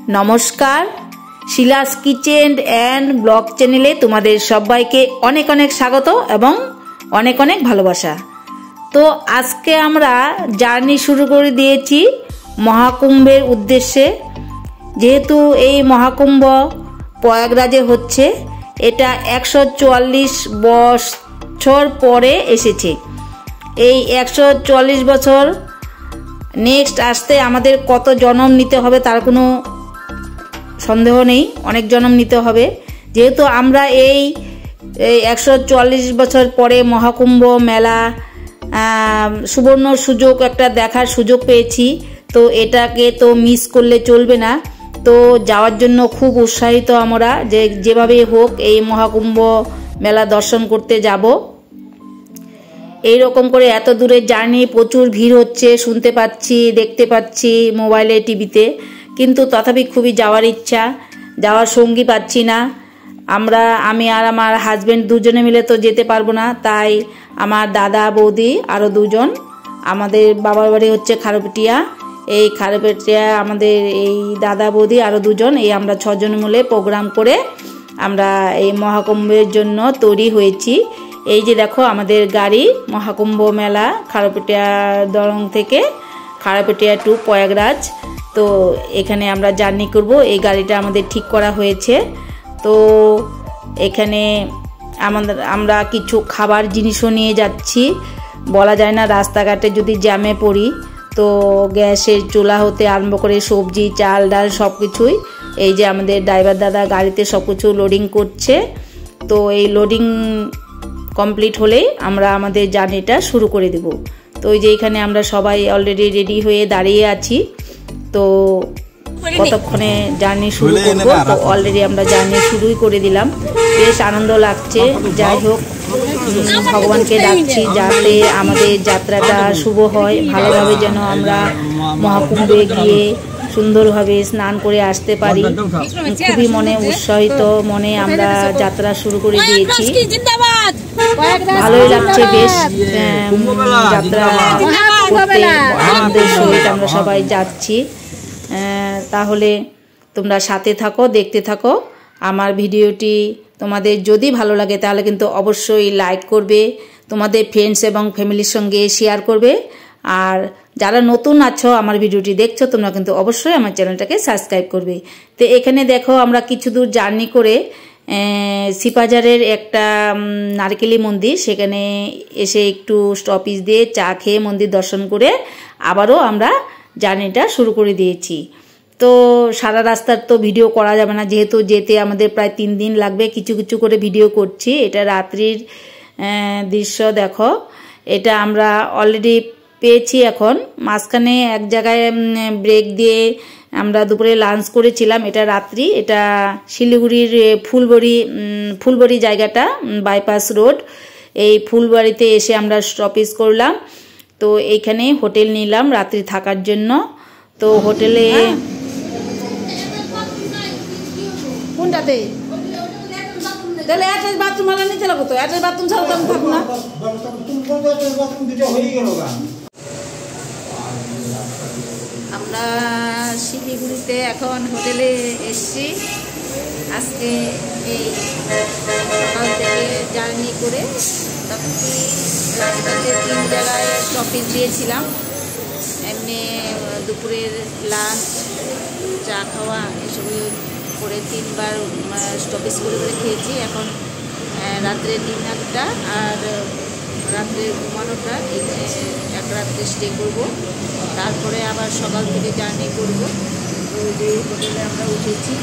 নমস্কার, Shila's kitchen and blog চ্যানেলে তোমাদের সবাইকে অনেক অনেক স্বাগত এবং অনেক অনেক ভালোবাসা। তো আজকে আমরা জার্নি শুরু করে দিয়েছি মহাকুম্ভের উদ্দেশ্যে। যেহেতু এই মহাকুম্ভ প্রয়াগরাজে হচ্ছে, এটা 144 বছর পরে এসেছে। এই 144 বছর নেক্সট আসতে আমাদের কত জন্ম নিতে হবে তার কোনো সন্দেহ নেই, অনেক জন্ম নিতে হবে। যেহেতু আমরা এই 144 বছর পরে মহাকুম্ভ মেলা সুবর্ণ সুযোগ একটা দেখার সুযোগ পেয়েছি, তো এটাকে তো মিস করলে চলবে না। তো যাওয়ার জন্য খুব উৎসাহিত আমরা, যেভাবে হোক এই মহাকুম্ভ মেলা দর্শন করতে যাব। এই রকম করে এত দূরের জার্নি, প্রচুর ভিড় হচ্ছে, শুনতে পাচ্ছি, দেখতে পাচ্ছি মোবাইলে, টিভিতে, কিন্তু তথাপি খুবই যাওয়ার ইচ্ছা, যাওয়ার সঙ্গী পাচ্ছি না। আমি আর আমার হাজব্যান্ড দুজনে মিলে তো যেতে পারবো না, তাই আমার দাদা বৌদি আরও দুজন, আমাদের বাবার বাড়ি হচ্ছে খারুপেটিয়া, এই খারুপেটিয়া আমাদের এই দাদা বৌদি আরও দুজন, এই আমরা 6 জন মিলে প্রোগ্রাম করে আমরা এই মহাকুম্ভের জন্য তৈরি হয়েছি। এই যে দেখো আমাদের গাড়ি, মহাকুম্ভ মেলা খারুপেটিয়া দরং থেকে খারুপেটিয়া টু প্রয়াগরাজ। তো এখানে আমরা জার্নি করব, এই গাড়িটা আমাদের ঠিক করা হয়েছে। তো এখানে আমরা কিছু খাবার জিনিসও নিয়ে যাচ্ছি। বলা যায় না, রাস্তাঘাটে যদি জ্যামে পড়ি তো গ্যাসের চুলা হতে আরম্ভ করে সবজি, চাল, ডাল সব কিছুই, এই যে আমাদের ড্রাইভার দাদা গাড়িতে সব কিছু লোডিং করছে। তো এই লোডিং কমপ্লিট হলেই আমরা আমাদের জার্নিটা শুরু করে দেব। তো ওই যে এখানে আমরা সবাই অলরেডি রেডি হয়ে দাঁড়িয়ে আছি। তো কতক্ষণে জার্নি শুরু করব, তো অলরেডি আমরা জার্নি শুরুই করে দিলাম। বেশ আনন্দ লাগছে। যাই হোক, ভগবানকে ডাকছি যাতে আমাদের যাত্রাটা শুভ হয়, ভালোভাবে যেন আমরা মহাকুম্ভে গিয়ে সুন্দরভাবে স্নান করে আসতে পারি। খুবই মনে উৎসাহিত মনে আমরা যাত্রা শুরু করে দিয়েছি। ভালোই লাগছে, বেশ যাত্রা করতে আনন্দের সহিত আমরা সবাই যাচ্ছি। তাহলে তোমরা সাথে থাকো, দেখতে থাকো আমার ভিডিওটি। তোমাদের যদি ভালো লাগে তাহলে কিন্তু অবশ্যই লাইক করবে, তোমাদের ফ্রেন্ডস এবং ফ্যামিলির সঙ্গে শেয়ার করবে। আর যারা নতুন আছো আমার ভিডিওটি দেখছো, তোমরা কিন্তু অবশ্যই আমার চ্যানেলটাকে সাবস্ক্রাইব করবে। তো এখানে দেখো আমরা কিছু দূর জার্নি করে শিববাজারের একটা নারকেলি মন্দির, সেখানে এসে একটু স্টপেজ দিয়ে চা খেয়ে মন্দির দর্শন করে আবারও আমরা জার্নিটা শুরু করে দিয়েছি। তো সারা রাস্তার তো ভিডিও করা যাবে না, যেহেতু যেতে আমাদের প্রায় 3 দিন লাগবে। কিছু কিছু করে ভিডিও করছি। এটা রাত্রির দৃশ্য দেখো, এটা আমরা অলরেডি পেয়েছি। এখন মাঝখানে এক জায়গায় ব্রেক দিয়ে আমরা দুপুরে লাঞ্চ করেছিলাম। এটা রাত্রি, এটা শিলিগুড়ির ফুলবাড়ি জায়গাটা, বাইপাস রোড, এই ফুলবাড়িতে এসে আমরা স্টপেজ করলাম। তো এইখানে হোটেল নিলাম রাত্রি থাকার জন্য। তো হোটেলে কোনটাতে তাহলে অ্যাটাচ বাথরুম আলা নিতে লাগো, তো অ্যাটাচ বাথরুম ছাড়া তো আমি থাকবো না। আমরা শিলিগুড়িতে এখন হোটেলে এসছি। আজকে এই সকাল থেকে জার্নি করে রাস্তাতে 3 জায়গায় স্টপেজ দিয়েছিলাম। এমনি দুপুরের লাঞ্চ, চা খাওয়া এসব করে 3 বার স্টপেজ করে খেয়েছি। এখন রাত্রের ডিনারটা আর রাত্রে ঘুমানোটা, এক রাত্রে স্টে করব, তারপরে আবার সকাল থেকে জার্নি করব। তো যে হোটেলে আমরা উঠেছি,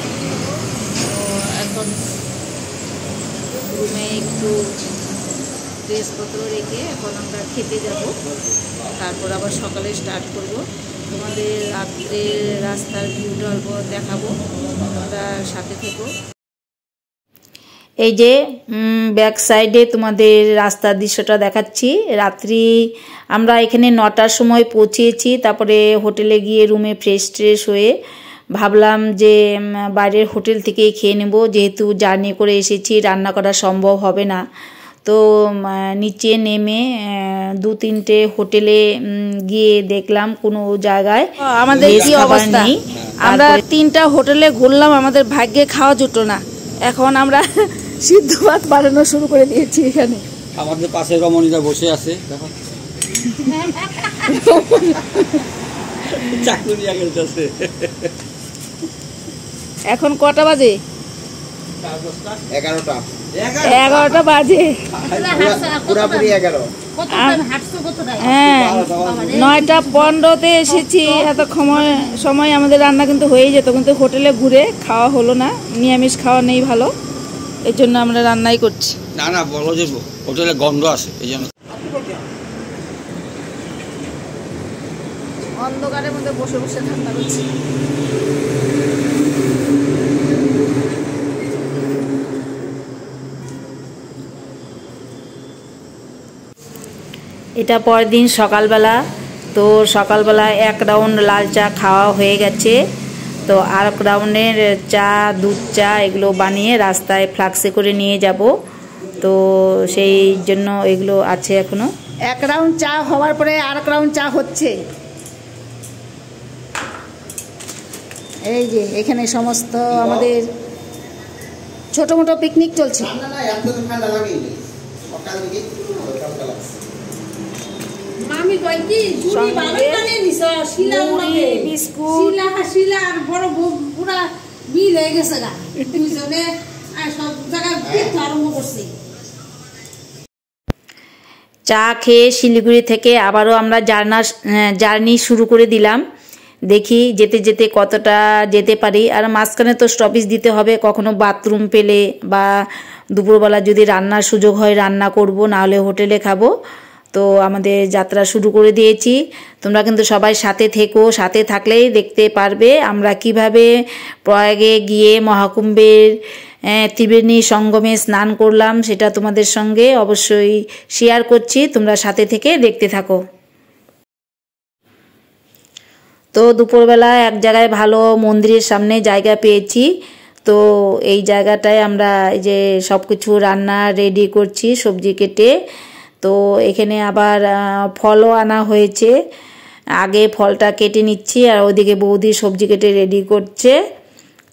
তো এখন রুমে একটু ড্রেসপত্র রেখে এখন আমরা খেতে যাব, তারপর আবার সকালে স্টার্ট করব। তোমাদের রাত্রে রাস্তার ভিউটা অল্প দেখাবো, তোমরা সাথে থেকো। এই যে ব্যাক সাইডে তোমাদের রাস্তার দৃশ্যটা দেখাচ্ছি। রাত্রি আমরা এখানে 9টার সময় পৌঁছেছি। তারপরে হোটেলে গিয়ে রুমে ফ্রেশ হয়ে ভাবলাম যে বাইরের হোটেল থেকেই খেয়ে নেব, যেহেতু জার্নি করে এসেছি, রান্না করা সম্ভব হবে না। তো নিচে নেমে 2-3টে হোটেলে গিয়ে দেখলাম কোনো জায়গায় আমাদের কি অবস্থা নেই। আমরা 3টা হোটেলে ঘুরলাম, আমাদের ভাগ্যে খাওয়া জুটো না। এখন আমরা সিদ্ধ ভাত বানানো শুরু করে দিয়েছি। এখানে আমাদের পাশে রমণীরা বসে আছে, এখন কটা বাজে? 11টা বাজে। হ্যাঁ, 9টা 15-তে এসেছি। এত সময় আমাদের রান্না কিন্তু হয়েই যেত, কিন্তু হোটেলে ঘুরে খাওয়া হলো না। নিরামিষ খাওয়া নেই ভালো, এই জন্য আমরা রান্নাই করছি। না না, বলো যে হোটেলে গন্ধ আছে, এই জন্য। অন্ধকারের মধ্যে বসে বসে ঠান্ডা করছি। এটা পরের দিন সকালবেলা। তো সকালবেলা 1 রাউন্ড লাল চা খাওয়া হয়ে গেছে। তো আর 1 রাউন্ডের চা, দুধ চা এগুলো বানিয়ে রাস্তায় ফ্লাক্সে করে নিয়ে যাব। তো সেই জন্য এগুলো আছে এখনো। 1 রাউন্ড চা হওয়ার পরে আর 1 রাউন্ড চা হচ্ছে। এই যে এখানে সমস্ত আমাদের ছোট মোটো পিকনিক চলছে। চা খেয়ে শিলিগুড়ি থেকে আবারও আমরা জার্নি শুরু করে দিলাম। দেখি যেতে যেতে কতটা যেতে পারি। আর মাঝখানে তো স্টপেজ দিতে হবে, কখনো বাথরুম পেলে বা দুপুরবেলা যদি রান্নার সুযোগ হয় রান্না করব, নাহলে হোটেলে খাবো। তো আমাদের যাত্রা শুরু করে দিয়েছি। তোমরা কিন্তু সবাই সাথে থেকো, সাথে থাকলেই দেখতে পারবে আমরা কিভাবে প্রয়াগে গিয়ে মহাকুম্ভের ত্রিবেণী সঙ্গমে স্নান করলাম। সেটা তোমাদের সঙ্গে অবশ্যই শেয়ার করছি, তোমরা সাথে থেকে দেখতে থাকো। তো দুপুরবেলা এক জায়গায় ভালো মন্দিরের সামনে জায়গা পেয়েছি। তো এই জায়গাটায় আমরা এই যে সব কিছু রান্না রেডি করছি, সবজি কেটে। তো এখানে আবার ফলও আনা হয়েছে, আগে ফলটা কেটে নিচ্ছি আর ওইদিকে বৌদি সবজি কেটে রেডি করছে।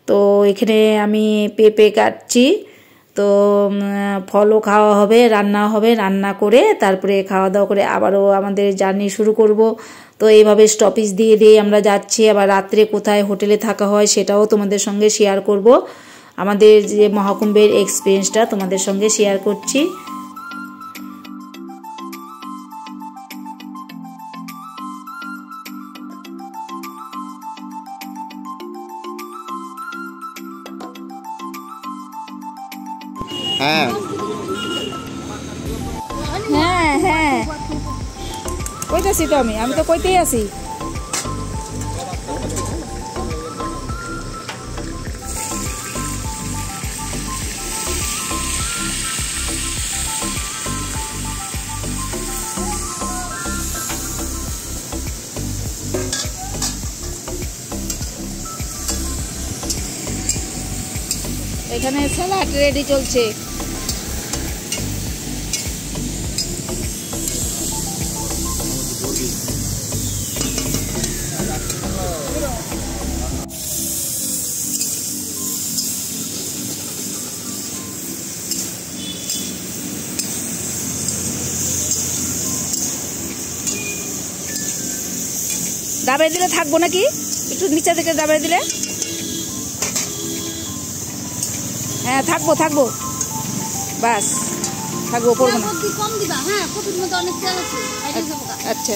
তো এখানে আমি পেঁপে কাটছি। তো ফলও খাওয়া হবে, রান্না হবে, রান্না করে তারপরে খাওয়া দাওয়া করে আবারও আমাদের জার্নি শুরু করব। তো এইভাবে স্টপেজ দিয়ে দিয়ে আমরা যাচ্ছি। আবার রাত্রে কোথায় হোটেলে থাকা হয় সেটাও তোমাদের সঙ্গে শেয়ার করব। আমাদের যে মহাকুম্ভের এক্সপিরিয়েন্সটা তোমাদের সঙ্গে শেয়ার করছি। হ্যাঁ হ্যাঁ হ্যাঁ, কইতেছি তো আমি তো কইতেই আছি। এখানে স্যালাড রেডি চলছে। দাবাই দিলে থাকবো নাকি? একটু নিচে থেকে দাবাই দিলে। হ্যাঁ থাকবো থাকবো, বাস থাকবো, পড়বো না। আচ্ছা,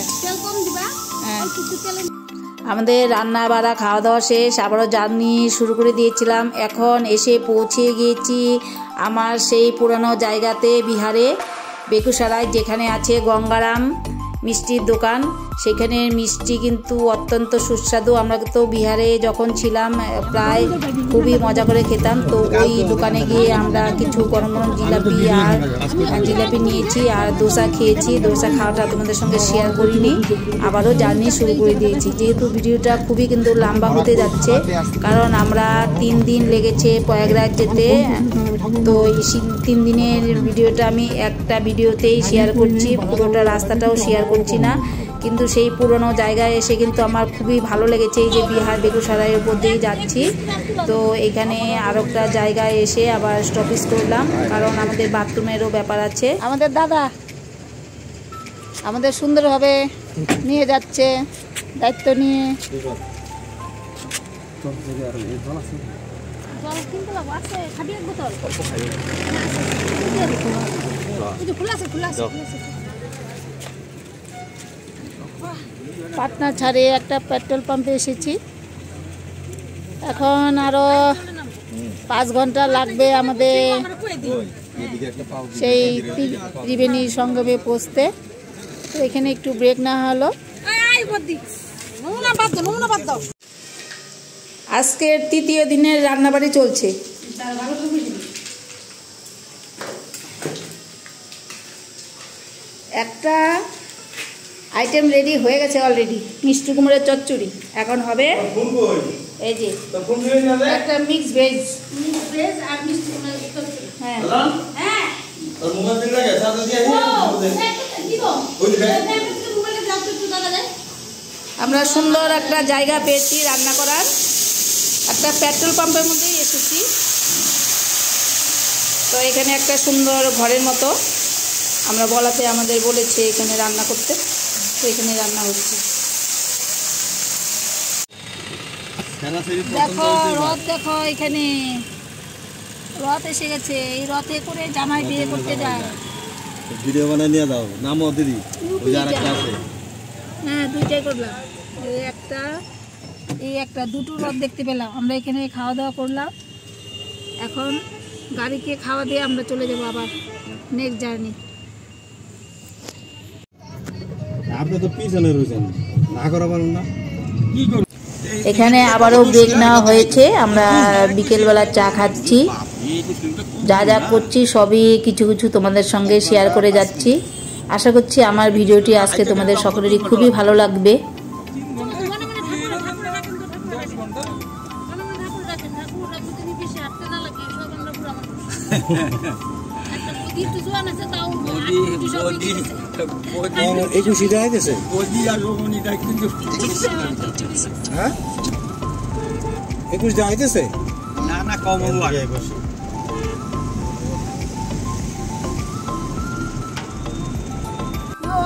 আমাদের রান্না বাড়া খাওয়া দাওয়া শেষ, আবারও জার্নি শুরু করে দিয়েছিলাম। এখন এসে পৌঁছে গিয়েছি আমার সেই পুরানো জায়গাতে, বিহারে বেগুসরাই, যেখানে আছে গঙ্গারাম মিষ্টির দোকান। সেখানের মিষ্টি কিন্তু অত্যন্ত সুস্বাদু। আমরা তো বিহারে যখন ছিলাম প্রায় খুবই মজা করে খেতাম। তো ওই দোকানে গিয়ে আমরা কিছু গরম গরম জিলাপি নিয়েছি আর দোসা খেয়েছি। দোসা খাওয়াটা তোমাদের সঙ্গে শেয়ার করিনি, আবারও জার্নি শুরু করে দিয়েছি। যেহেতু ভিডিওটা খুবই কিন্তু লম্বা হতে যাচ্ছে, কারণ আমরা 3 দিন লেগেছে প্রয়াগরাজ যেতে। তো এই 3 দিনের ভিডিওটা আমি একটা ভিডিওতেই শেয়ার করছি, পুরোটা রাস্তাটাও শেয়ার করছি না। কিন্তু সেই পুরনো জায়গায় এসে কিন্তু আমার খুবই ভালো লেগেছে। এই যে বিহার বেগুসরাইয়ের উপর দিয়েই যাচ্ছি, তো এখানে আর একটা জায়গায় এসে আবার স্টপেজ করলাম, কারণ আমাদের বাথরুমেরও ব্যাপার আছে। আমাদের দাদা আমাদের সুন্দরভাবে নিয়ে যাচ্ছে দায়িত্ব নিয়ে। পাটনা ছাড়ে একটা পেট্রোল পাম্পে এসেছি। এখন আরো 5 ঘন্টা লাগবে আমাদের সেই ত্রিবেণী সঙ্গমে পৌঁছতে। তো এখানে একটু ব্রেক না হলো। আজকের 3য় দিনের রান্নাবাড়ি চলছে। একটা আইটেম রেডি হয়ে গেছে অলরেডি, মিষ্টি কুমড়োর চচ্চড়ি। এখন হবে এই যে একটা মিক্স ভেজ আর মিষ্টি কুমড়োর চচ্চড়ি। হ্যাঁ হ্যাঁ আমরা সুন্দর একটা জায়গা পেয়েছি রান্না করার। একটা পেট্রোল পাম্পের মধ্যেই এসেছি। তো এখানে একটা সুন্দর ঘরের মতো আমরা বলাতে আমাদের বলেছে এখানে রান্না করতে, তো এখানে রান্না হচ্ছে। দেখো রথ, দেখো এখানে রথ এসে গেছে। এই রথে করে জামাই বিয়ে করতে যায়। ভিডিও বানাই নিয়ে দাও, নামও দিদি। ওই আরেকটা আছে। হ্যাঁ, দুইটাই করলাম। এই একটা দুটো রথ দেখতে পেলাম। আমরা এখানে খাওয়া দাওয়া করলাম। এখন গাড়িকে খাওয়া দিয়ে আমরা চলে যাবো আবার নেক্সট জার্নি। আপনি তো পিছনে রয়েছেন, না করা পারেন না। এখানে আবারও ব্রেক নেওয়া হয়েছে। আমরা বিকেলবেলা চা খাচ্ছি, যা যা করছি সবই কিছু কিছু তোমাদের সঙ্গে শেয়ার করে যাচ্ছি। আশা করছি আমার ভিডিওটি আজকে তোমাদের সকলেরই খুবই ভালো লাগবে।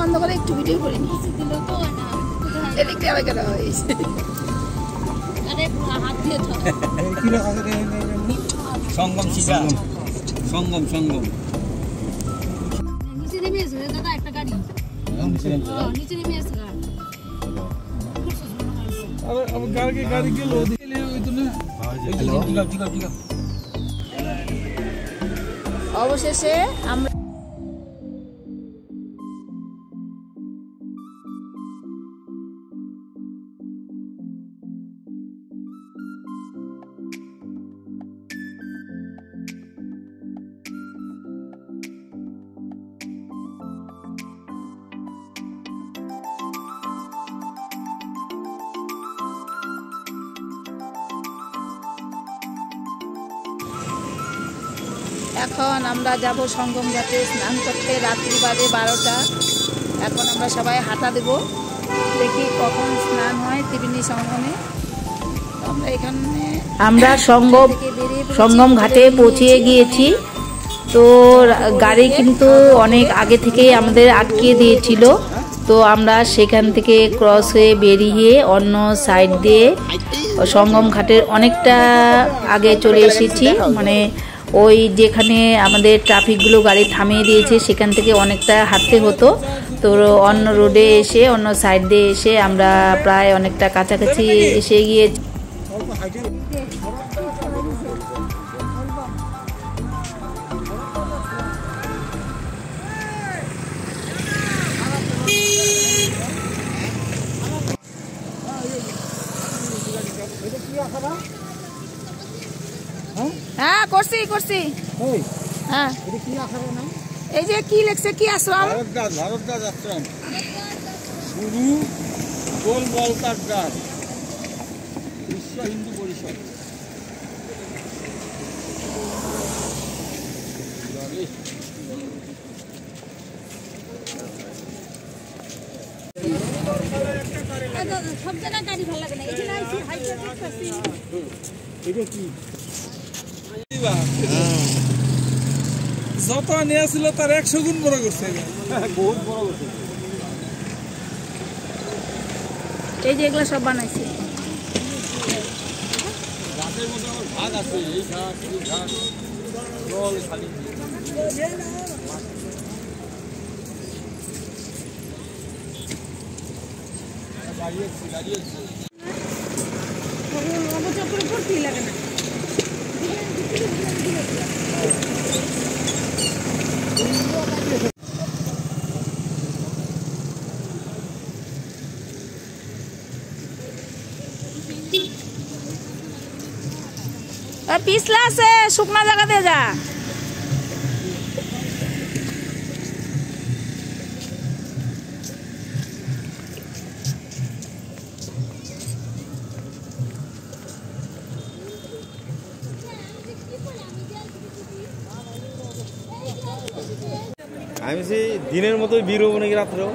অন্ধকারে একটু ভিডিও করে নিয়েছি, এদিকে আবার কেন হয়েছে। সঙ্গম শিকা, সঙ্গম সঙ্গম। নিচে নেমে এসো দাদা, একটা গাড়ি নিচে নেমে এসো। গাড়ি গেল অবশেষে আমরা এখন আমরা যাব সঙ্গম ঘাটে স্নান করতে। রাত্রি বাজে 12টা। এখন আমরা সবাই হাঁটা দেব, দেখি কখন স্নান হয় ত্রিবেণী সঙ্গমে। আমরা সঙ্গম ঘাটে পৌঁছে গিয়েছি। তো গাড়ি কিন্তু অনেক আগে থেকেই আমাদের আটকিয়ে দিয়েছিল। তো আমরা সেখান থেকে ক্রস হয়ে বেরিয়ে অন্য সাইড দিয়ে সঙ্গম ঘাটের অনেকটা আগে চলে এসেছি। মানে ওই যেখানে আমাদের ট্রাফিকগুলো গাড়ি থামিয়ে দিয়েছে সেখান থেকে অনেকটা হাঁটতে হতো। তো অন্য রোডে এসে, অন্য সাইড দিয়ে এসে আমরা প্রায় অনেকটা কাছাকাছি এসে গিয়েছি। হ্যাঁ করছি করছি। হ্যাঁ এই যে কি লেখছে, কি আশ্রম? ভারতদাস আশ্রম, গুরু গোল বলকার দাস, বিশ্ব হিন্দু পরিষদ। সব জায়গায় গাড়ি ভালো লাগে না, এখানে আইছি হাইটে করতেছি। এটা কি যত নিয়ে ছিল তার 100 গুণ বড় করছে, বহুত বড় করছে। এই যে এগুলো সব বানাইছি। গাছের মধ্যে আমার ভাগ আছে, এই ঘাট এই ঘাট জল খালি দাঁড়িয়েছি। অবচক্রে পড়তেই লাগে না। পিছলা আছে, শুকনা জায়গাতে যা। আমি সেই দিনের মতোই বীর হবো নাকি রাত্রেও?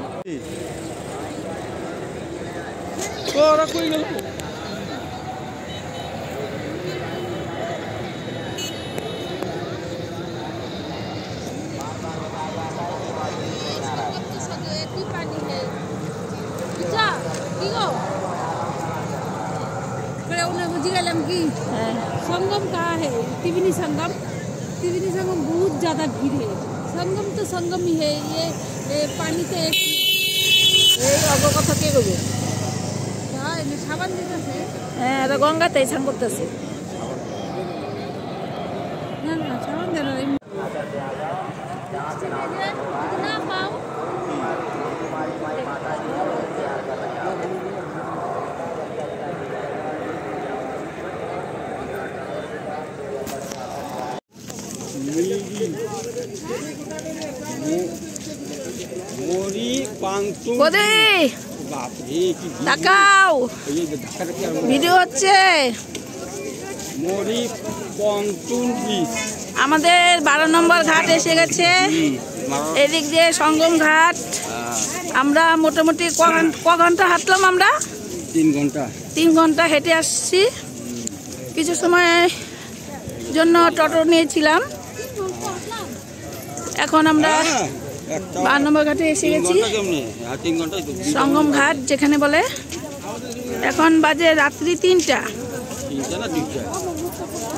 ওরা কই গেল? संगम कहाँ है? त्रिवेणी संगम। त्रिवेणी संगम बहुत ज़्यादा भीड़ है। संगम तो संगम ही है, ये पानी तो एक এই অবগত কে করবে? हाँ सावन दिन से হ্যাঁ, এটা গঙ্গাতেই স্নান করতেছে। ना ना सावन दिन कितना पाओ মরি পাংতু বদি বাপরে কি তাকাও, এই যে ঢাকাটা কি আর ভিডিও হচ্ছে। মরি পংতুন বিচ আমাদের 12 নম্বর ঘাট এসে গেছে। এদিক দিয়ে সঙ্গম ঘাট। আমরা মোটামুটি ক ঘন্টা হাঁটলাম? আমরা 3 ঘন্টা 3 ঘন্টা হেঁটে আসছি। কিছু সময় জন্য টোটো নিয়েছিলাম। এখন আমরা 12 নম্বর ঘাটে এসে গেছি, 3 ঘন্টায় তো সঙ্গম ঘাট যেখানে বলে। এখন বাজে রাত্রি 3টা। 3টা না 2টা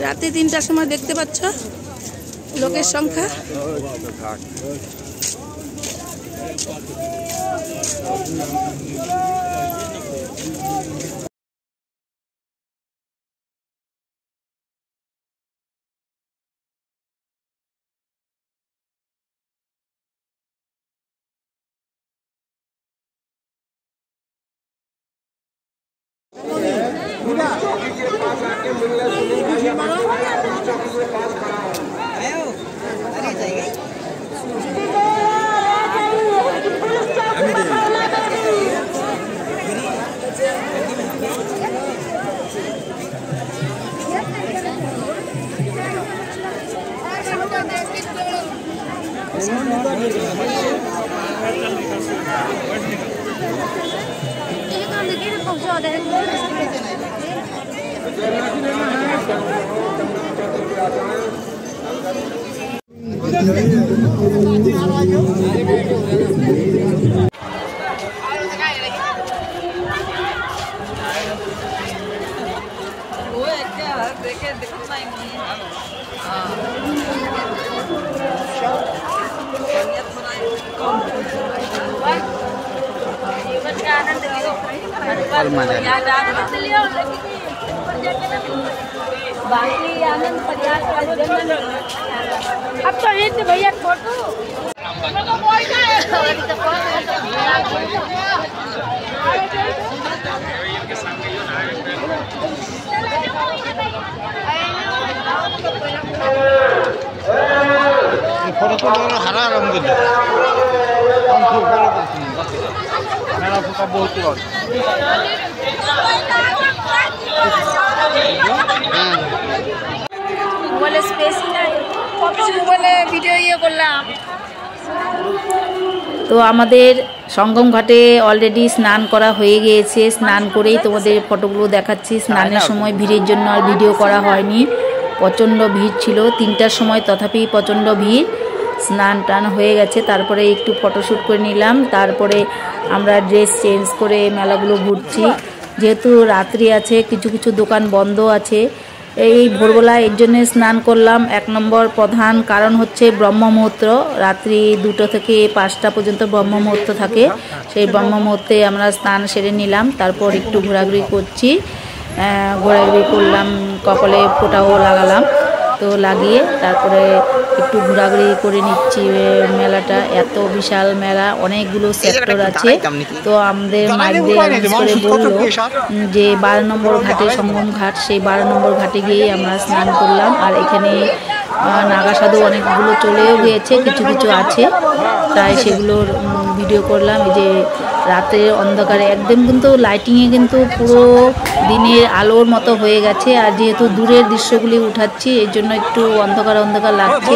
রাত্রি 3টার সময় দেখতে পাচ্ছ লোকের সংখ্যা। ঘাট बाकी आनंद प्रयास अब तो एक भैया फोटो ফটো তোলার হারা আরাম দিলে মেলা ফোকা বহুত বলে স্পেশাল কত বলে ভিডিও করলাম। তো আমাদের সঙ্গম ঘাটে অলরেডি স্নান করা হয়ে গিয়েছে। স্নান করেই তোমাদের ফটোগুলো দেখাচ্ছি। স্নানের সময় ভিড়ের জন্য আর ভিডিও করা হয়নি, প্রচণ্ড ভিড় ছিল 3টার সময়, তথাপি প্রচণ্ড ভিড়। স্নান টান হয়ে গেছে, তারপরে একটু ফটোশ্যুট করে নিলাম। তারপরে আমরা ড্রেস চেঞ্জ করে মেলাগুলো ঘুরছি। যেহেতু রাত্রি আছে, কিছু কিছু দোকান বন্ধ আছে। এই ভোরবেলা এর জন্য স্নান করলাম। 1 নম্বর প্রধান কারণ হচ্ছে ব্রহ্ম মুহূর্ত। রাত্রি 2টো থেকে 5টা পর্যন্ত ব্রহ্ম মুহূর্ত থাকে। সেই ব্রহ্ম মুহূর্তে আমরা স্নান সেরে নিলাম। তারপর একটু ঘোরাঘুরি করছি, ঘোরাঘুরি করলাম, কপালে ফোঁটাও লাগালাম। তো লাগিয়ে তারপরে একটু ঘোরাঘুরি করে নিচ্ছি। মেলাটা এত বিশাল মেলা, অনেকগুলো সেক্টর আছে। তো আমাদের মাঝে অ্যারেঞ্জ করে বললো যে 12 নম্বর ঘাটে সঙ্গম ঘাট, সেই 12 নম্বর ঘাটে গিয়ে আমরা স্নান করলাম। আর এখানে নাগা সাধু অনেকগুলো চলেও গিয়েছে, কিছু কিছু আছে, তাই সেগুলোর ভিডিও করলাম। এই যে রাতের অন্ধকারে একদম কিন্তু লাইটিংয়ে কিন্তু পুরো দিনের আলোর মতো হয়ে গেছে। আর যেহেতু দূরের দৃশ্যগুলি উঠাচ্ছি, এর জন্য একটু অন্ধকার অন্ধকার লাগছে।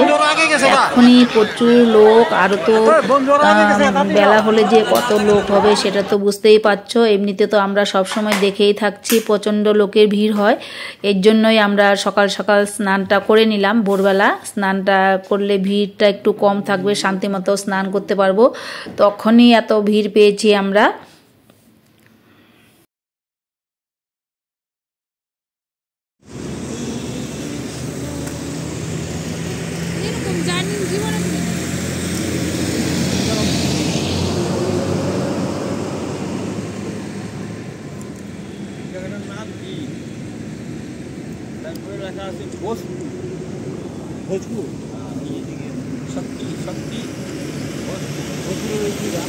এখনই প্রচুর লোক, আরও তো বেলা হলে যে কত লোক হবে সেটা তো বুঝতেই পারছো। এমনিতে তো আমরা সবসময় দেখেই থাকছি প্রচণ্ড লোকের ভিড় হয়। এর জন্যই আমরা সকাল সকাল স্নানটা করে নিলাম। ভোরবেলা স্নানটা করলে ভিড়টা একটু কম থাকবে, শান্তিমতো স্নান করতে পারবো। তখনই এত ভিড় পেয়েছি আমরা। এরকম জার্নি জীবনে জায়গাটার নাম কি? তারপরে লেখা আছে ভোজপুর। ভোজপুর শক্তি শক্তি ভোজপুরের ওই দিকে।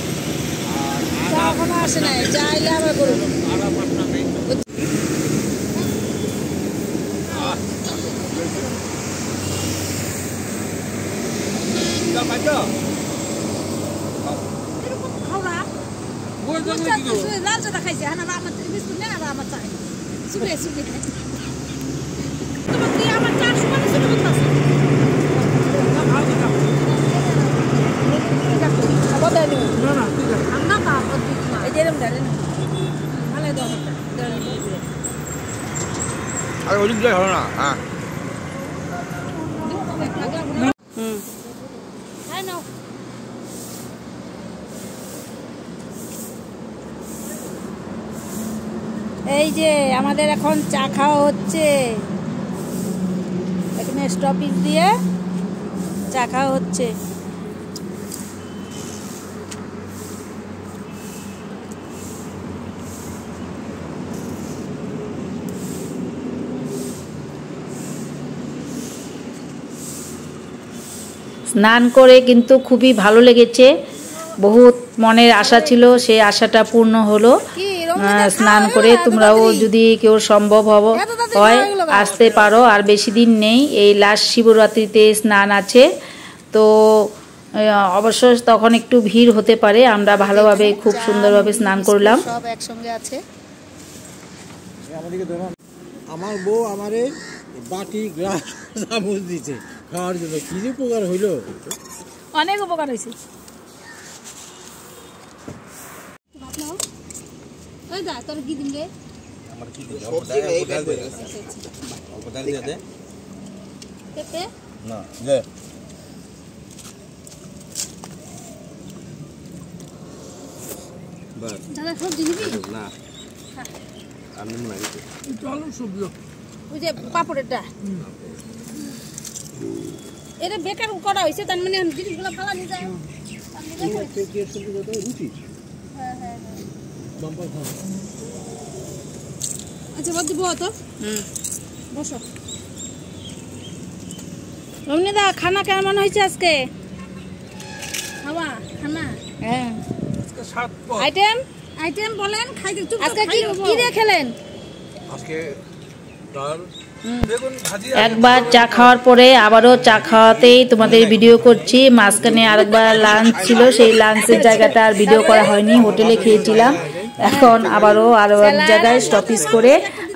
আর তা এখনো আসে নাই, চাইলে আবার করবো। আরাপাটনা নেই তো। খাওয়া ওই জন্য কি করবো? লাল চাটা খাইছে, হ্যাঁ না আমার বিস্কুট নেই, আর আমার চাই শুকিয়ে শুকিয়ে তোমার কি আমার চা শুকানো ছিল বুঝতেছে আর ওই দিক দিয়ে হলো না। হ্যাঁ এই যে আমাদের এখন চা খাওয়া হচ্ছে, এখানে স্টপিজ দিয়ে চা খাওয়া হচ্ছে। স্নান করে কিন্তু খুবই ভালো লেগেছে। বহুত মনের আশা ছিল, সেই আশাটা পূর্ণ হলো। স্নান করে তোমরাও যদি কেউ সম্ভব হয় আসতে পারো। আর বেশি দিন নেই, এই লাস্ট শিবরাত্রিতে স্নান আছে। তো অবশ্য তখন একটু ভিড় হতে পারে। আমরা ভালোভাবে খুব সুন্দরভাবে স্নান করলাম। সব একসঙ্গে আছে। আমার বউ আমারে বাটি গ্লাস চামচ দিছে খাওয়ার জন্য। কি যে উপকার হইলো, অনেক উপকার হয়েছে। ওই দা তোর কি দিন রে? আমার কি দিল সবজি এই কাজ অল্প ডাল দিয়ে দে পেঁপে না দে বাস দাদা সবজি নিবি না আমি মনে করি চলো সবজি ওই যে পাপড়েরটা এটা বেকার করা হয়েছে, তার মানে জিনিসগুলো ভালো নিয়ে যায়। আচ্ছা বাদ দিব তো। বসো রমনিদা, খানা কেমন হয়েছে আজকে? খাওয়া খানা হ্যাঁ, আজকে 7 পদ। আইটেম আইটেম বলেন, খাইতে চুপ আজকে কি কি দিয়ে খেলেন? আজকে ডাল বেগুন ভাজি। একবার চা খাওয়ার পরে আবারও চা খাওয়াতেই তোমাদের ভিডিও করছি। মাঝখানে আরেকবার লাঞ্চ ছিল, সেই লাঞ্চের জায়গাটা আর ভিডিও করা হয়নি, হোটেলে খেয়েছিলাম। এখন আবারও আরো এক জায়গায় স্টপিজ করে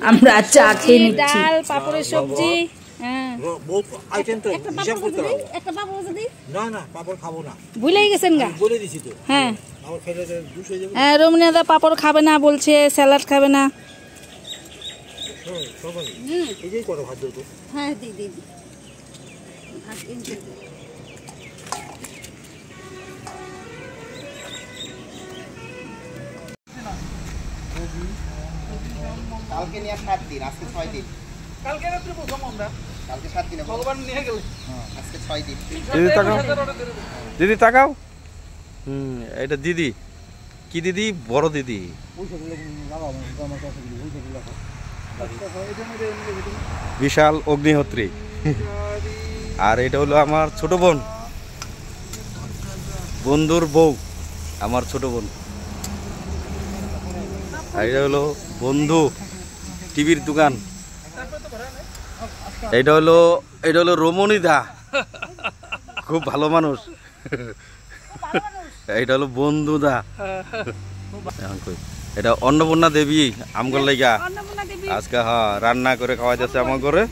আমরা চা খেয়ে নিচ্ছি। ডাল, পাপড়ের সবজি। হ্যাঁ, আইটেম তো হিসাব করতে হবে। একটা পাপড় যদি না না পাপড় খাবো না, ভুলেই গেছেন গা। বলে দিছি তো। হ্যাঁ আমার খেলে দুষ হয়ে যাবে। হ্যাঁ, রমনিয়াদা পাপড় খাবে না বলছে, স্যালাড খাবে না। সবাই হুম এই যে কত ভাত দেবো। হ্যাঁ দি দি দি ভাত কিনতে দে। কালকে নিয়ে 7 দিন, আজকে 6 দিন। কালকে রাত্রে প্রথম আমরা কালকে 7 দিন, ভগবান নিয়ে গেলে আজকে 6 দিন। দিদি তাকাও, দিদি তাকাও। এটা দিদি, কি দিদি? বড় দিদি, বিশাল অগ্নিহোত্রী। আর এটা হলো আমার ছোট বোন, বন্ধুর বউ, আমার ছোট বোন। আর এটা হলো বন্ধু, টিভির দোকান। এটা হলো রমণীদা, খুব ভালো মানুষ। এটা হলো বন্ধুদা। এটা অন্নপূর্ণা দেবী আমগর লাইগা আজকে রান্না করে খাওয়া যাচ্ছে আমার ঘরে।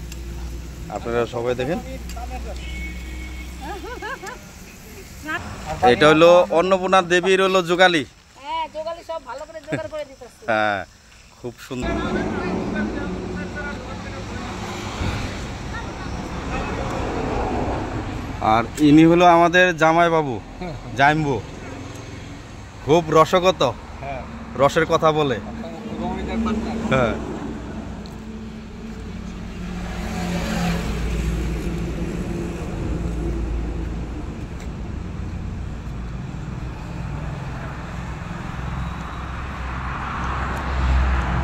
আপনারা সবাই দেখেন। এটা হলো অন্নপূর্ণা দেবীর হলো যোগালি। হ্যাঁ, যোগালি সব ভালো করে জোগাড় করে দিতেছে। হ্যাঁ, খুব সুন্দর। আর ইনি হলো আমাদের জামাই বাবু, জাইম্বু। খুব রসগত, রসের কথা বলে। হ্যাঁ,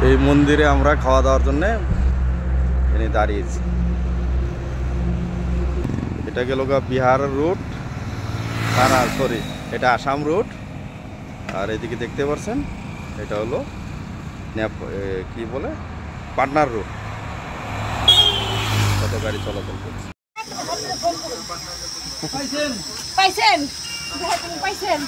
এই মন্দিরে আমরা খাওয়া দাওয়ার জন্য এনে দাঁড়িয়েছি। এটা গেল বিহার রুট, না সরি, এটা আসাম রুট। আর এদিকে দেখতে পাচ্ছেন এটা হলো কি বলে পাটনার রুট। কত গাড়ি চলাচল করছে। পাইছেন পাইছেন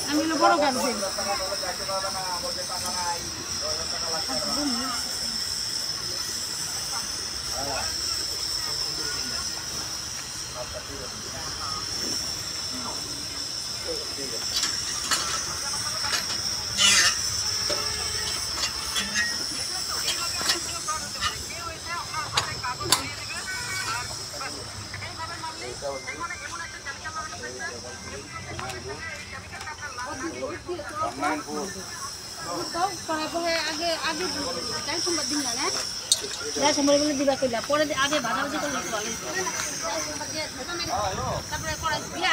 আমি বড় গাড়ি আগে আগে যাই সোমবার দিন না যাই সোমবার বলে দিবা কইলা পরে আগে ভাজাভাজি করলে ভালো তারপরে কড়াই দিয়ে